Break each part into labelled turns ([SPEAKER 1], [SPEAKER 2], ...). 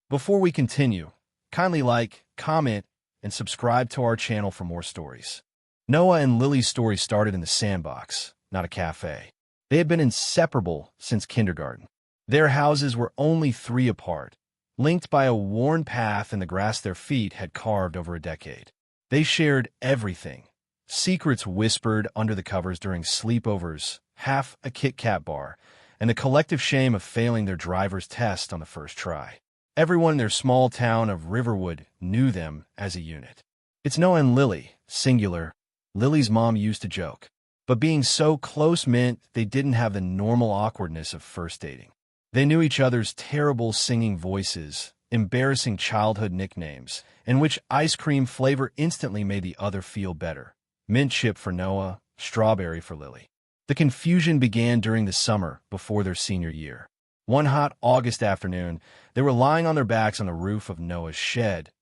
[SPEAKER 1] Before we continue, kindly like, comment, and subscribe to our channel for more stories. Noah and Lily's story started in the sandbox, not a cafe. They had been inseparable since kindergarten. Their houses were only 3 apart, linked by a worn path in the grass their feet had carved over a decade. They shared everything. Secrets whispered under the covers during sleepovers, half a Kit Kat bar, and the collective shame of failing their driver's test on the first try. Everyone in their small town of Riverwood knew them as a unit. "It's Noah and Lily, singular," Lily's mom used to joke. But being so close meant they didn't have the normal awkwardness of first dating. They knew each other's terrible singing voices, embarrassing childhood nicknames, and which ice cream flavor instantly made the other feel better. Mint chip for Noah, strawberry for Lily. The confusion began during the summer before their senior year. One hot August afternoon, they were lying on their backs on the roof of Noah's shed,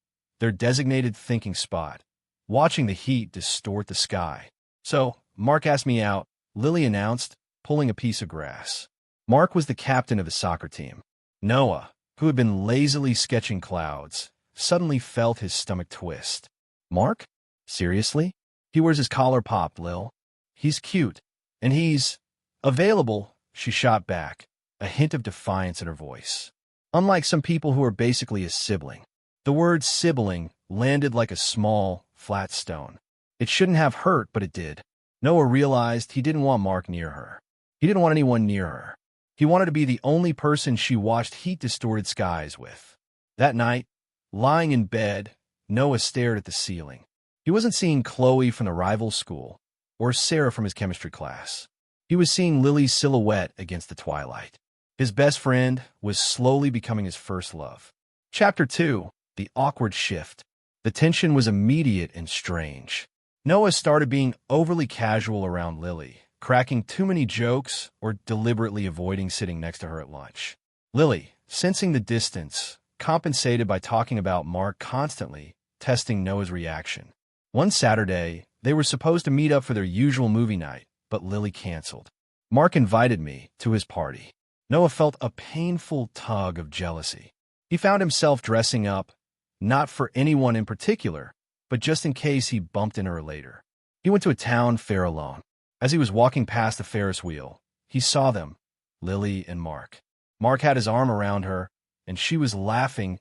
[SPEAKER 1] their designated thinking spot, watching the heat distort the sky. "So, Mark asked me out," Lily announced, pulling a piece of grass. Mark was the captain of the soccer team. Noah, who had been lazily sketching clouds, suddenly felt his stomach twist. "Mark? Seriously? He wears his collar popped, Lil. He's cute. And he's available," she shot back, a hint of defiance in her voice. Unlike some people who are basically a sibling. The word sibling landed like a small, flat stone. It shouldn't have hurt, but it did. Noah realized he didn't want Mark near her. He didn't want anyone near her. He wanted to be the only person she watched heat-distorted skies with. That night, lying in bed, Noah stared at the ceiling. He wasn't seeing Chloe from the rival school, or Sarah from his chemistry class. He was seeing Lily's silhouette against the twilight. His best friend was slowly becoming his first love. Chapter 2. The Awkward Shift. The tension was immediate and strange. Noah started being overly casual around Lily, cracking too many jokes or deliberately avoiding sitting next to her at lunch. Lily, sensing the distance, compensated by talking about Mark constantly, testing Noah's reaction. One Saturday, they were supposed to meet up for their usual movie night, but Lily canceled. "Mark invited me to his party." Noah felt a painful tug of jealousy. He found himself dressing up, not for anyone in particular, but just in case he bumped into her later. He went to a town fair alone. As he was walking past the Ferris wheel, he saw them, Lily and Mark. Mark had his arm around her, and she was laughing,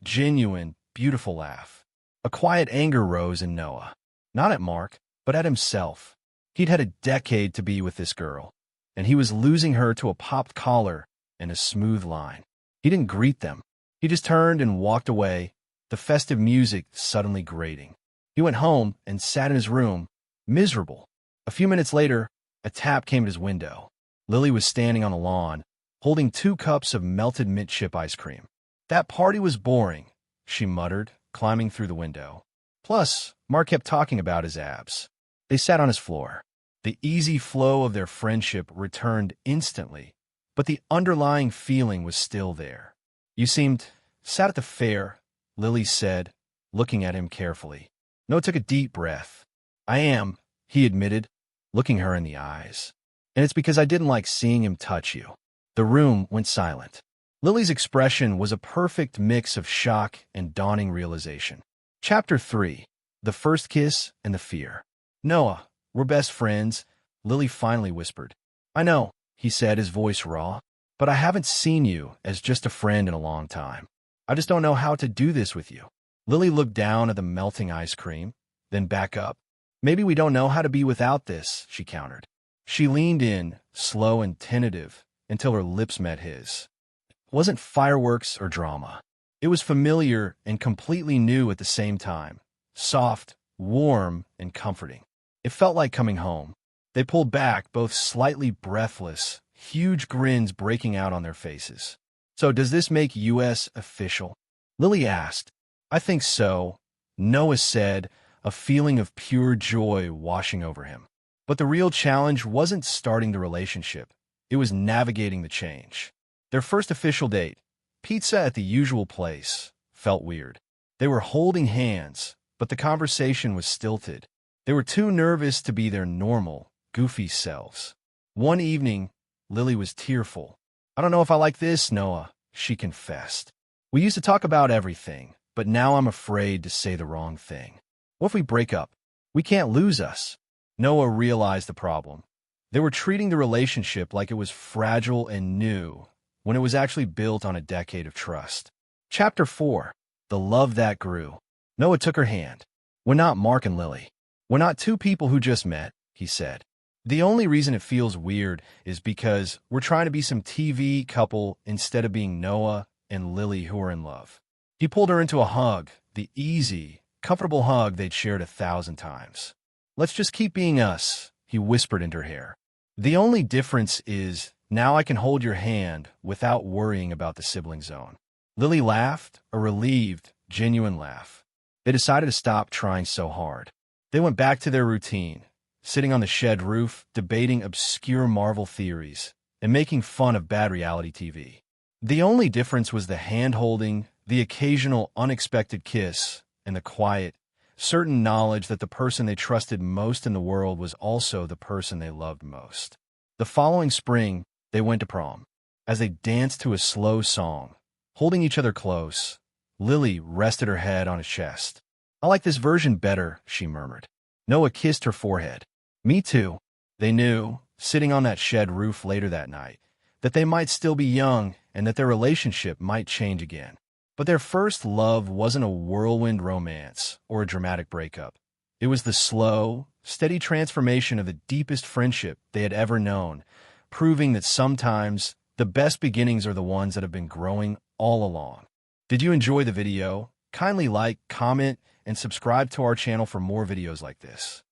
[SPEAKER 1] genuine, beautiful laugh. A quiet anger rose in Noah, not at Mark, but at himself. He'd had a decade to be with this girl, and he was losing her to a popped collar and a smooth line. He didn't greet them. He just turned and walked away, the festive music suddenly grating. He went home and sat in his room, miserable. A few minutes later, a tap came at his window. Lily was standing on the lawn, holding 2 cups of melted mint chip ice cream. "That party was boring," she muttered, climbing through the window. Plus, Mark kept talking about his abs. They sat on his floor. The easy flow of their friendship returned instantly, but the underlying feeling was still there. "You seemed sad at the fair," Lily said, looking at him carefully. Noah took a deep breath. "I am," he admitted, looking her in the eyes. "And it's because I didn't like seeing him touch you." The room went silent. Lily's expression was a perfect mix of shock and dawning realization. Chapter 3. The First Kiss and the Fear. "Noah, we're best friends," Lily finally whispered. "I know," he said, his voice raw, "but I haven't seen you as just a friend in a long time. I just don't know how to do this with you." Lily looked down at the melting ice cream, then back up. "Maybe we don't know how to be without this," she countered. She leaned in, slow and tentative, until her lips met his. It wasn't fireworks or drama. It was familiar and completely new at the same time, soft, warm, and comforting. It felt like coming home. They pulled back, both slightly breathless, huge grins breaking out on their faces. "So does this make US official?" Lily asked. "I think so," Noah said, a feeling of pure joy washing over him. But the real challenge wasn't starting the relationship. It was navigating the change. Their first official date, pizza at the usual place, felt weird. They were holding hands, but the conversation was stilted. They were too nervous to be their normal, goofy selves. One evening, Lily was tearful. "I don't know if I like this, Noah," she confessed. We used to talk about everything, but now I'm afraid to say the wrong thing. What if we break up? We can't lose us. Noah realized the problem. They were treating the relationship like it was fragile and new, when it was actually built on a decade of trust. Chapter 4. The Love That Grew. Noah took her hand. "We're not Mark and Lily. We're not two people who just met," he said. "The only reason it feels weird is because we're trying to be some TV couple instead of being Noah and Lily who are in love." He pulled her into a hug, the easy, comfortable hug they'd shared 1,000 times. "Let's just keep being us," he whispered into her hair. "The only difference is now I can hold your hand without worrying about the sibling zone." Lily laughed, a relieved, genuine laugh. They decided to stop trying so hard. They went back to their routine, sitting on the shed roof, debating obscure Marvel theories, and making fun of bad reality TV. The only difference was the hand-holding, the occasional unexpected kiss, and the quiet, certain knowledge that the person they trusted most in the world was also the person they loved most. The following spring, they went to prom. As they danced to a slow song, holding each other close, Lily rested her head on his chest. "I like this version better," she murmured. Noah kissed her forehead. "Me too." They knew, sitting on that shed roof later that night, that they might still be young and that their relationship might change again. But their first love wasn't a whirlwind romance or a dramatic breakup. It was the slow, steady transformation of the deepest friendship they had ever known, proving that sometimes the best beginnings are the ones that have been growing all along. Did you enjoy the video? Kindly like, comment, and subscribe to our channel for more videos like this.